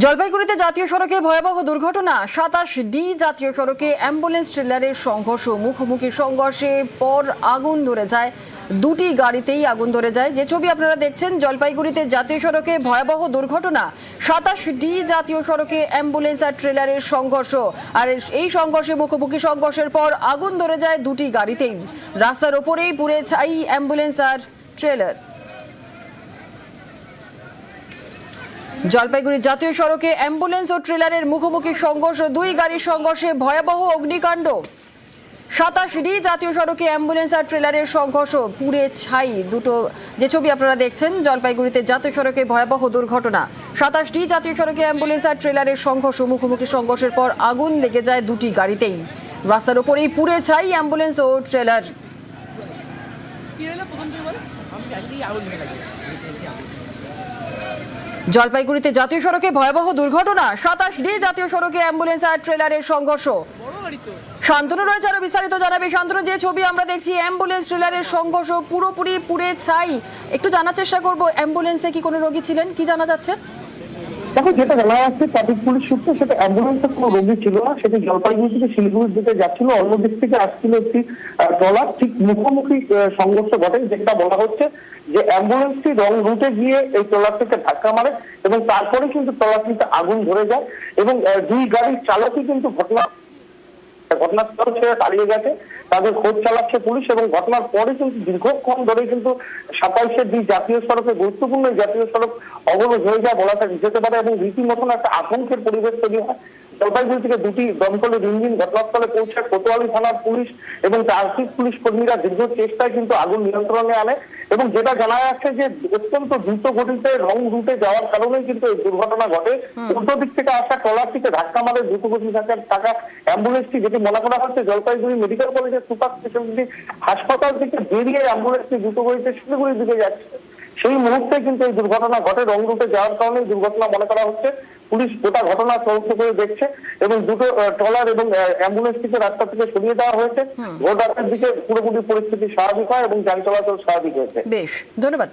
জলপাইগুড়িতে জাতীয় সড়কে ভয়াবহ দুর্ঘটনা। 27D জাতীয় সড়কে অ্যাম্বুলেন্স ট্রেলারের সংঘর্ষ। মুখোমুখি সংঘর্ষে পর আগুন ধরে যায়, দুটি গাড়িতেই আগুন ধরে যায়। যে ছবি আপনারা দেখছেন, জলপাইগুড়িতে জাতীয় সড়কে ভয়াবহ দুর্ঘটনা। 27D জাতীয় সড়কে অ্যাম্বুলেন্স আর ট্রেলারের সংঘর্ষ। আর এই সংঘর্ষে মুখোমুখি সংঘর্ষের পর আগুন ধরে যায় দুটি গাড়িতেই। রাস্তার ওপরেই পুড়ে ছাই অ্যাম্বুলেন্স আর ট্রেলার। জলপাইগুড়ি জাতীয় সড়কে অ্যাম্বুলেন্স ও ট্রেলারের মুখোমুখি সংঘর্ষ, দুই গাড়ির সংঘর্ষে ভয়াবহ অগ্নিকাণ্ড। 27D জাতীয় সড়কে অ্যাম্বুলেন্স আর ট্রেলারের সংঘর্ষ, পুড়ে ছাই দুটো। যে ছবি আপনারা দেখছেন, জলপাইগুড়িতে জাতীয় সড়কে ভয়াবহ দুর্ঘটনা। 27D জাতীয় সড়কে অ্যাম্বুলেন্স আর ট্রেলারের সংঘর্ষ, মুখোমুখি সংঘর্ষের পর আগুন লেগে যায় দুটি গাড়িতেই। রাস্তার ওপরেই পুড়ে ছাই অ্যাম্বুলেন্স ও ট্রেলার। জলপাইগুড়িতে জাতীয় সড়কে ভয়াবহ দুর্ঘটনা। 27D জাতীয় সড়কে অ্যাম্বুলেন্স আর ট্রেলারের সংঘর্ষ। শান্তনু রয়েছে, আরো বিস্তারিত জানাবে। শান্তনু, যে ছবি আমরা দেখছি, অ্যাম্বুলেন্স ট্রেলারের সংঘর্ষ, পুরোপুরি পুড়ে ছাই। একটু জানার চেষ্টা করবো, অ্যাম্বুলেন্সে কি কোনো রোগী ছিলেন, কি জানা যাচ্ছে? দেখো, যেটা জানা যাচ্ছে ট্রাফিক পুলিশ সূত্রে, সেটা অ্যাম্বুলেন্সে কোনো রোগী ছিল না। সেটি জলপাইগুড়ি থেকে শিলিগুড়ির দিকে যাচ্ছিল, অন্য দিক থেকে আসছিল একটি ট্রলার। ঠিক মুখোমুখি সংঘর্ষ ঘটে। যেটা বলা হচ্ছে যে অ্যাম্বুলেন্সটি রং রুটে গিয়ে এই ট্রলারটিকে ধাক্কা মারে এবং তারপরে কিন্তু ট্রলারটিতে আগুন ধরে যায় এবং দুই গাড়ির চালকই কিন্তু ঘটনাস্থল ছেড়ে পালিয়ে গেছে। তাদের খোঁজ চালাচ্ছে পুলিশ এবং ঘটনার পরে কিন্তু দীর্ঘক্ষণ ধরে কিন্তু 27D জাতীয় সড়কে, গুরুত্বপূর্ণ জাতীয় সড়ক অবরোধ হয়ে যায় বলা যেতে পারে এবং রীতিমতন একটা আতঙ্কের পরিবেশ তৈরি হয়। জলপাইগুড়ি থেকে দুটি দমকলের ইঞ্জিন ঘটনাস্থলে পৌঁছায়। কোতোয়ালি থানার পুলিশ এবং ট্রাফিক পুলিশ কর্মীরা দীর্ঘ চেষ্টায় কিন্তু আগুন নিয়ন্ত্রণে আনে এবং যেটা জানা যাচ্ছে যে অত্যন্ত দ্রুত গতিতে রং রুটে যাওয়ার কারণেই কিন্তু এই দুর্ঘটনা ঘটে। উল্টো দিক থেকে আসা ট্রলারটিকে ধাক্কা মারে দ্রুত গতি থাকা অ্যাম্বুলেন্সটি, যেটি মনে করা হচ্ছে জলপাইগুড়ি মেডিকেল কলেজের সুপার স্পেশালিটি হাসপাতাল থেকে বেরিয়ে অ্যাম্বুলেন্সটি দ্রুত গতিতে শিলিগুড়ির দিকে যাচ্ছে। সেই মুহূর্তে কিন্তু এই দুর্ঘটনা ঘটে। রং রুটে যাওয়ার কারণে দুর্ঘটনা মনে করা হচ্ছে। পুলিশ গোটা ঘটনা তদন্ত করে দেখছে এবং দুটো ট্রলার এবং অ্যাম্বুলেন্সটিকে রাস্তা থেকে সরিয়ে দেওয়া হয়েছে। ভোর রাতের দিকে পুরোপুরি পরিস্থিতি স্বাভাবিক হয় এবং যান চলাচল স্বাভাবিক হয়েছে। বেশ, ধন্যবাদ।